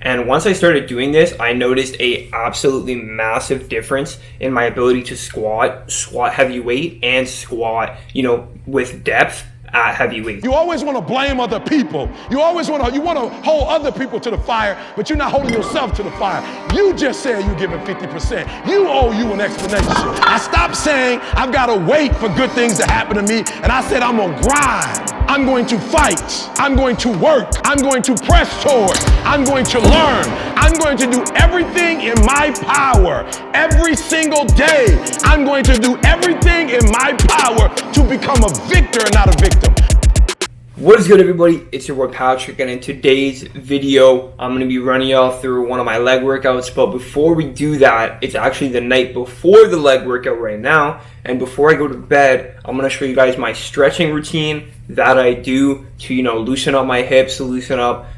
And once I started doing this, I noticed a absolutely massive difference in my ability to squat heavy weight, and squat, with depth at heavyweight. You always want to blame other people. You always want to hold other people to the fire, but you're not holding yourself to the fire. You just said you're giving 50%. You owe you an explanation. I stopped saying I've got to wait for good things to happen to me, and I said I'm gonna grind. I'm going to fight. I'm going to work. I'm going to press toward. I'm going to learn. I'm going to do everything in my power every single day. I'm going to do everything in my power to become a victor and not a victim. What is good, everybody? It's your boy Patrick, and in today's video I'm going to be running y'all through one of my leg workouts. But before we do that, it's actually the night before the leg workout right now, and before I go to bed, I'm going to show you guys my stretching routine that I do to loosen up my hips, to loosen up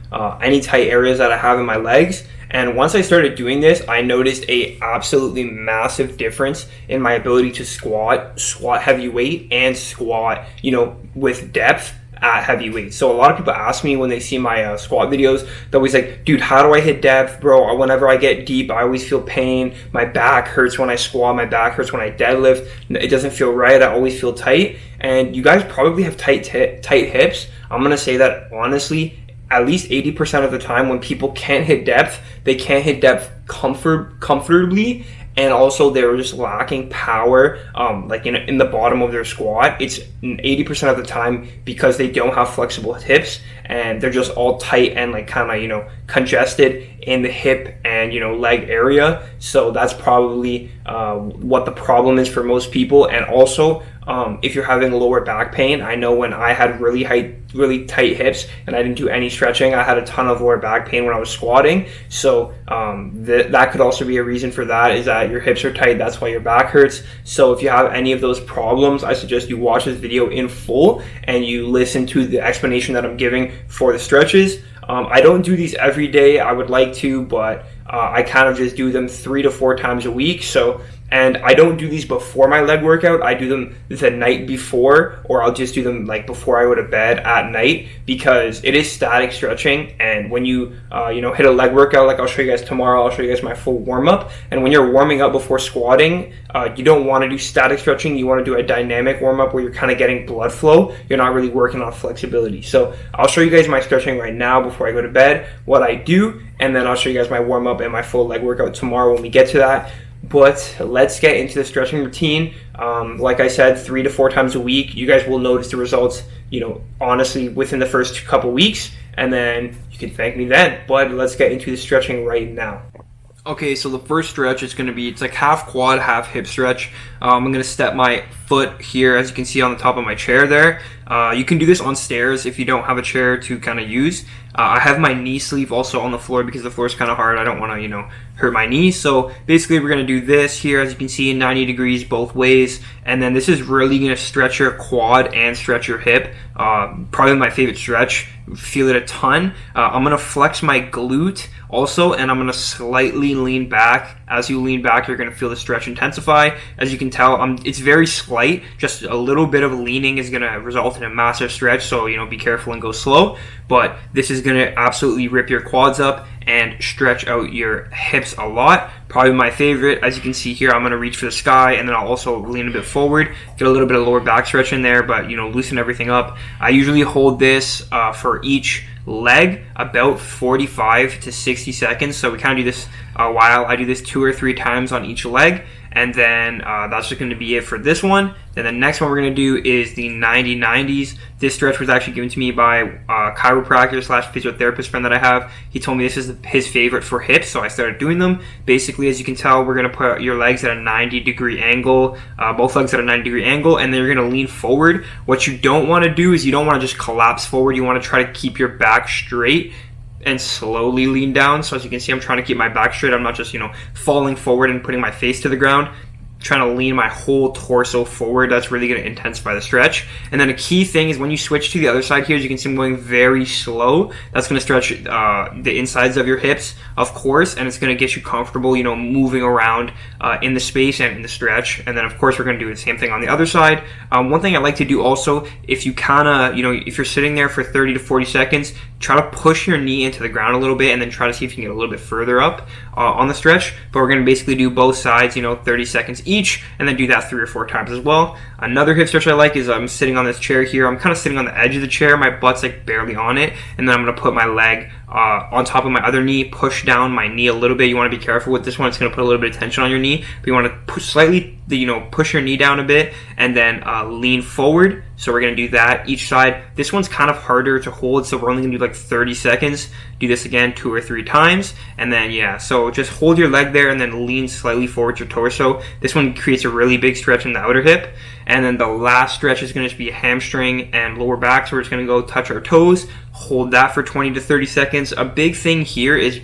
any tight areas that I have in my legs. And once I started doing this, I noticed a absolutely massive difference in my ability to squat heavy weight, and squat with depth at heavyweight. So a lot of people ask me when they see my squat videos, they're always like, dude, how do I hit depth, bro? Whenever I get deep, I always feel pain. My back hurts when I squat. My back hurts when I deadlift. It doesn't feel right. I always feel tight. And you guys probably have tight hips. I'm going to say that honestly, at least 80% of the time when people can't hit depth, they can't hit depth comfortably. And also they're just lacking power, in the bottom of their squat. It's 80% of the time because they don't have flexible hips, and they're just all tight and congested in the hip and leg area. So that's probably what the problem is for most people. And also, if you're having lower back pain, I know when I had really tight hips and I didn't do any stretching, I had a ton of lower back pain when I was squatting. So that could also be a reason for that, is that your hips are tight. That's why your back hurts. So if you have any of those problems, I suggest you watch this video in full and you listen to the explanation that I'm giving for the stretches. I don't do these every day. I would like to, but I kind of just do them 3 to 4 times a week. And I don't do these before my leg workout. I do them the night before, or I'll just do them before I go to bed at night, because it is static stretching. And when you hit a leg workout, like I'll show you guys tomorrow, I'll show you guys my full warm up. And when you're warming up before squatting, you don't want to do static stretching. You want to do a dynamic warm up where you're kind of getting blood flow. You're not really working on flexibility. So I'll show you guys my stretching right now before I go to bed, what I do, and then I'll show you guys my warm up and my full leg workout tomorrow when we get to that. But let's get into the stretching routine. Like I said, 3 to 4 times a week. You guys will notice the results, honestly, within the first couple weeks, and then you can thank me then. But let's get into the stretching right now. Okay, so the first stretch is going to be, it's like half quad, half hip stretch. I'm going to step my foot here, as you can see on the top of my chair there. You can do this on stairs if you don't have a chair to kind of use. I have my knee sleeve also on the floor because the floor is kind of hard. I don't want to, hurt my knees. So basically we're going to do this here, as you can see, 90 degrees both ways. And then this is really going to stretch your quad and stretch your hip. Probably my favorite stretch. Feel it a ton. I'm going to flex my glute also, and I'm going to slightly lean back. As you lean back, you're going to feel the stretch intensify. As you can tell, it's very slight. Just a little bit of leaning is going to result in a massive stretch, so be careful and go slow. But this is going to absolutely rip your quads up and stretch out your hips a lot. Probably my favorite. As you can see here, I'm going to reach for the sky, and then I'll also lean a bit forward, get a little bit of lower back stretch in there, but loosen everything up. I usually hold this for each leg about 45 to 60 seconds. So we kind of do this a while. I do this 2 or 3 times on each leg. And then that's just going to be it for this one. Then the next one we're going to do is the 90-90s. This stretch was actually given to me by a chiropractor / physiotherapist friend that I have. He told me this is his favorite for hips, so I started doing them. Basically, as you can tell, we're going to put your legs at a 90-degree angle, both legs at a 90-degree angle, and then you're going to lean forward. What you don't want to do is you don't want to just collapse forward. You want to try to keep your back straight and slowly lean down. So as you can see, I'm trying to keep my back straight. I'm not just, falling forward and putting my face to the ground. Trying to lean my whole torso forward. That's really going to intensify the stretch. And then a key thing is when you switch to the other side here, as you can see, I'm going very slow. That's going to stretch the insides of your hips, of course, and it's going to get you comfortable, moving around in the space and in the stretch. And then, of course, we're going to do the same thing on the other side. One thing I like to do also, if you kind of, if you're sitting there for 30 to 40 seconds, try to push your knee into the ground a little bit, and then try to see if you can get a little bit further up on the stretch. But we're going to basically do both sides, 30 seconds each, and then do that 3 or 4 times as well. Another hip stretch I like is I'm sitting on this chair here. I'm kind of sitting on the edge of the chair. My butt's like barely on it, and then I'm going to put my leg on top of my other knee, push down my knee a little bit. You want to be careful with this one. It's going to put a little bit of tension on your knee, but you want to push slightly, push your knee down a bit, and then lean forward. So we're going to do that each side. This one's kind of harder to hold, so we're only going to do like 30 seconds. Do this again 2 or 3 times, and then so just hold your leg there and then lean slightly forward your torso. This one creates a really big stretch in the outer hip. And then the last stretch is going to be hamstring and lower back. So we're just going to go touch our toes, hold that for 20 to 30 seconds. A big thing here is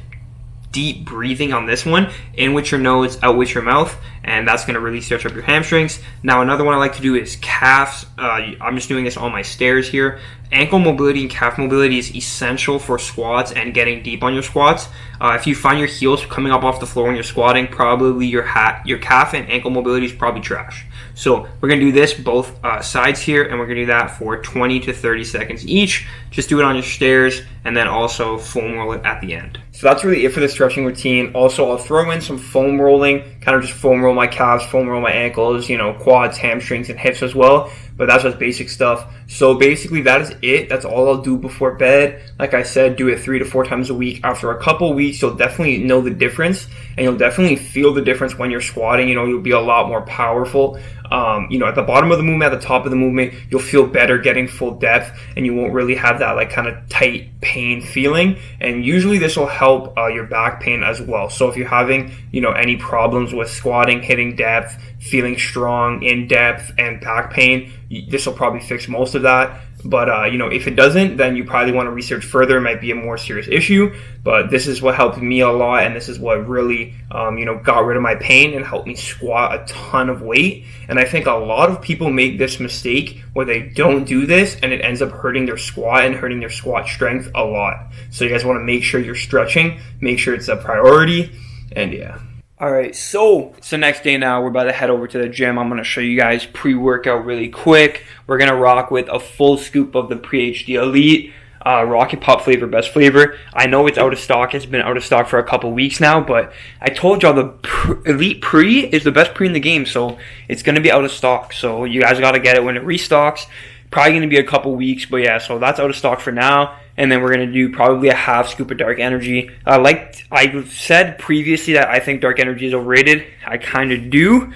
deep breathing on this one, in with your nose, out with your mouth, and that's going to really stretch up your hamstrings. Now another one I like to do is calves. I'm just doing this on my stairs here. Ankle mobility and calf mobility is essential for squats and getting deep on your squats. If you find your heels coming up off the floor when you're squatting, probably your calf and ankle mobility is probably trash. So we're going to do this both sides here, and we're going to do that for 20 to 30 seconds each. Just do it on your stairs, and then also foam roll it at the end. So that's really it for the stretching routine. Also, I'll throw in some foam rolling, kind of just foam roll my calves, foam roll my ankles, quads, hamstrings, and hips as well. But that's just basic stuff. So basically that is it. That's all I'll do before bed. Like I said, do it 3 to 4 times a week. After a couple weeks, you'll definitely know the difference, and you'll definitely feel the difference when you're squatting. You'll be a lot more powerful. At the bottom of the movement, at the top of the movement, you'll feel better getting full depth, and you won't really have that kind of tight pain feeling. And usually this will help your back pain as well. So if you're having any problems with squatting, hitting depth, feeling strong in depth, and back pain, this will probably fix most of that. But if it doesn't, then you probably want to research further. It might be a more serious issue. But this is what helped me a lot, and this is what really got rid of my pain and helped me squat a ton of weight. And I think a lot of people make this mistake where they don't do this, and it ends up hurting their squat and hurting their squat strength a lot. So you guys want to make sure you're stretching, make sure it's a priority, and yeah. Alright, so it's the next day now. We're about to head over to the gym. I'm going to show you guys pre-workout really quick. We're going to rock with a full scoop of the Pre-HD Elite Rocket Pop flavor, best flavor. I know it's out of stock. It's been out of stock for a couple weeks now, but I told y'all the Elite Pre is the best pre in the game, so it's going to be out of stock. So you guys got to get it when it restocks. Probably going to be a couple weeks, but yeah, so that's out of stock for now. And then we're going to do probably a half scoop of Dark Energy. Like I said previously that I think Dark Energy is overrated. I kind of do.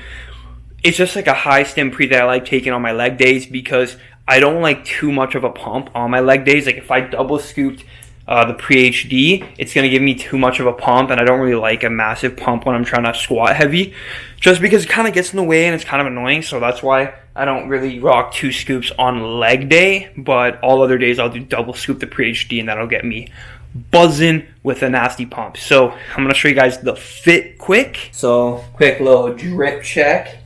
It's just like a high stim pre that I like taking on my leg days because I don't like too much of a pump on my leg days. Like if I double scooped the Pre-HD, it's going to give me too much of a pump, and I don't really like a massive pump when I'm trying to squat heavy, just because it kind of gets in the way and it's kind of annoying. So that's why I don't really rock 2 scoops on leg day, but all other days I'll do double scoop the Pre-HD, and that'll get me buzzing with a nasty pump. So I'm going to show you guys the fit quick. So quick little drip check.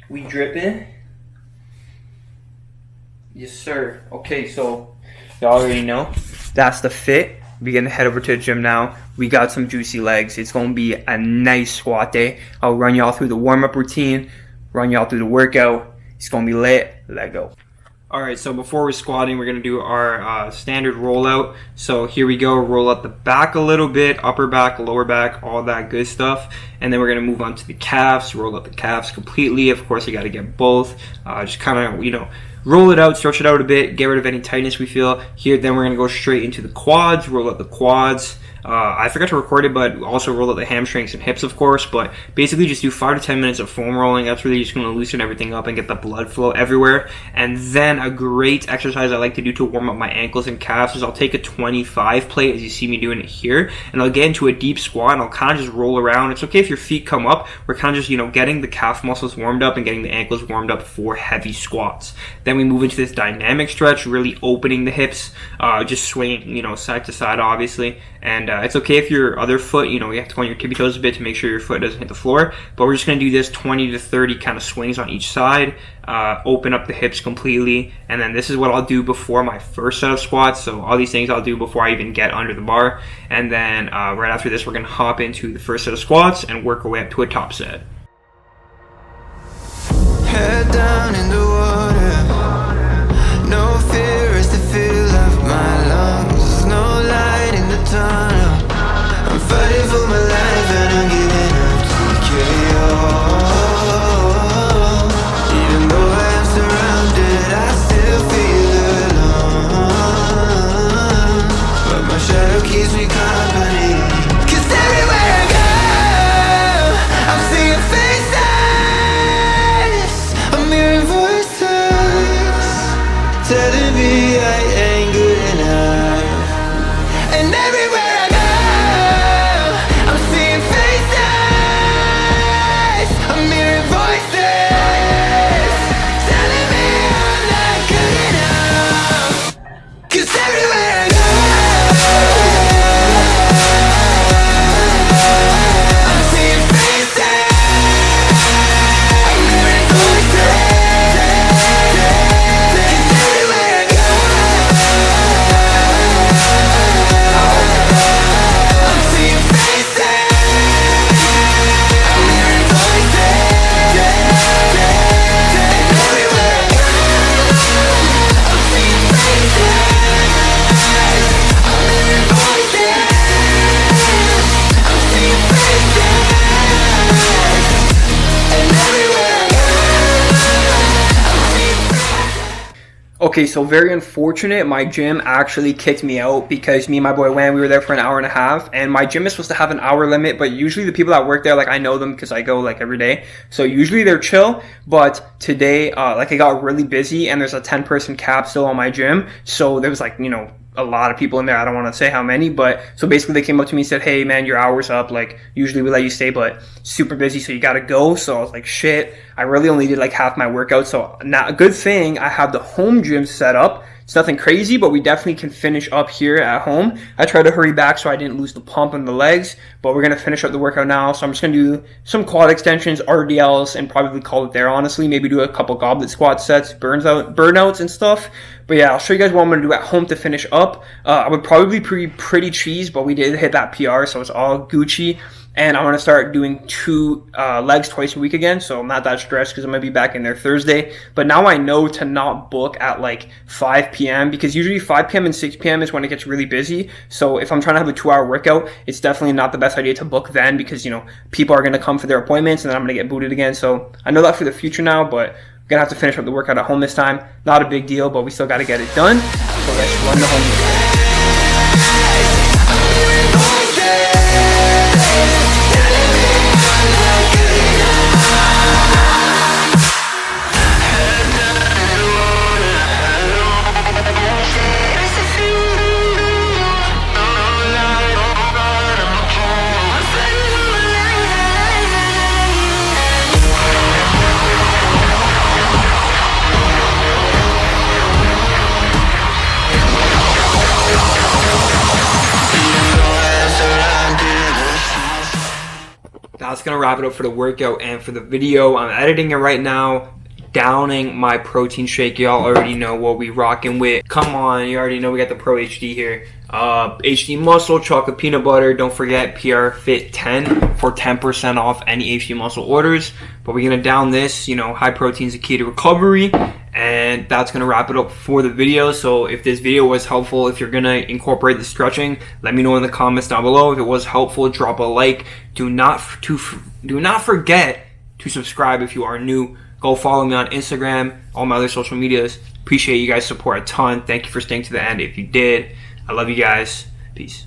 We drip in. Yes, sir. Okay, so y'all already know that's the fit. We're gonna head over to the gym now. We got some juicy legs. It's gonna be a nice squat day. I'll run y'all through the warm-up routine, run y'all through the workout. It's gonna be lit. Let go. Alright, so before we're squatting, we're going to do our standard rollout. So here we go, roll out the back a little bit, upper back, lower back, all that good stuff. And then we're going to move on to the calves, roll out the calves completely. Of course, you got to get both. Just kind of, roll it out, stretch it out a bit, get rid of any tightness we feel. Here, then we're going to go straight into the quads, roll out the quads. I forgot to record it, but also roll out the hamstrings and hips, of course. But basically just do 5 to 10 minutes of foam rolling. That's really just going to loosen everything up and get the blood flow everywhere. And then a great exercise I like to do to warm up my ankles and calves is I'll take a 25 plate, as you see me doing it here, and I'll get into a deep squat, and I'll kind of just roll around. It's okay if your feet come up. We're kind of just, getting the calf muscles warmed up and getting the ankles warmed up for heavy squats. Then we move into this dynamic stretch, really opening the hips, just swinging, side to side, obviously. And it's okay if your other foot, you have to go on your tippy toes a bit to make sure your foot doesn't hit the floor. But we're just going to do this 20 to 30 kind of swings on each side, open up the hips completely. And then this is what I'll do before my first set of squats. So all these things I'll do before I even get under the bar. And then right after this, we're going to hop into the first set of squats and work our way up to a top set. Head down in the water. No fear is the feel of my lungs. There's no light in the tunnel. I'm fighting for my life and I'm giving up TKO. Even though I am surrounded, I still feel alone. But my shadow keeps me company. 'Cause everywhere I go, I'm seeing faces, I'm hearing voices telling me I ain't good enough. And everywhere I go, I'm seeing faces, I'm hearing voices telling me I'm not good enough. 'Cause everywhere I go, I'm seeing faces, I'm hearing voices. 'Cause everywhere I go, I'm seeing faces, I'm hearing voices. And everywhere I go, I'm seeing faces, I'm hearing voices. I'm seeing faces. And everywhere I go, I'm seeing faces. Okay, so very unfortunate. My gym actually kicked me out because me and my boy Wan, we were there for an hour and a half, and my gym is supposed to have an hour limit, but usually the people that work there, like I know them because I go like every day, so usually they're chill. But today, like it got really busy, and there's a 10-person cap still on my gym, so there was like, you know, a lot of people in there. I don't want to say how many, but so basically they came up to me and said, "Hey man, your hour's up. Like usually we let you stay, but super busy, so you gotta go." So I was like, "Shit, I really only did like half my workout." So now, a good thing I have the home gym set up. It's nothing crazy, but we definitely can finish up here at home. I tried to hurry back so I didn't lose the pump in the legs, but we're gonna finish up the workout now. So I'm just gonna do some quad extensions, RDLs, and probably call it there. Honestly, maybe do a couple goblet squat sets, burnouts and stuff. But yeah, I'll show you guys what I'm gonna do at home to finish up. I would probably be pretty cheese, but we did hit that PR, so it's all Gucci. And I'm going to start doing 2 legs twice a week again, so I'm not that stressed because I'm going to be back in there Thursday. But now I know to not book at like 5 p.m. because usually 5 p.m. and 6 p.m. is when it gets really busy. So if I'm trying to have a 2-hour workout, it's definitely not the best idea to book then because, you know, people are going to come for their appointments and then I'm going to get booted again. So I know that for the future now, but I'm going to have to finish up the workout at home this time. Not a big deal, but we still got to get it done. So let's run the home workout. That's going to wrap it up for the workout and for the video. I'm editing it right now, downing my protein shake. Y'all already know what we rocking with. Come on, you already know we got the Pro HD here. HD Muscle, chocolate peanut butter. Don't forget PR Fit 10 for 10% off any HD Muscle orders. But we're going to down this, you know, high protein is the key to recovery. And that's going to wrap it up for the video. So if this video was helpful, if you're going to incorporate the stretching, let me know in the comments down below. If it was helpful, drop a like. Do not forget to subscribe if you are new. Go follow me on Instagram, all my other social medias. Appreciate you guys' support a ton. Thank you for staying to the end if you did. I love you guys. Peace.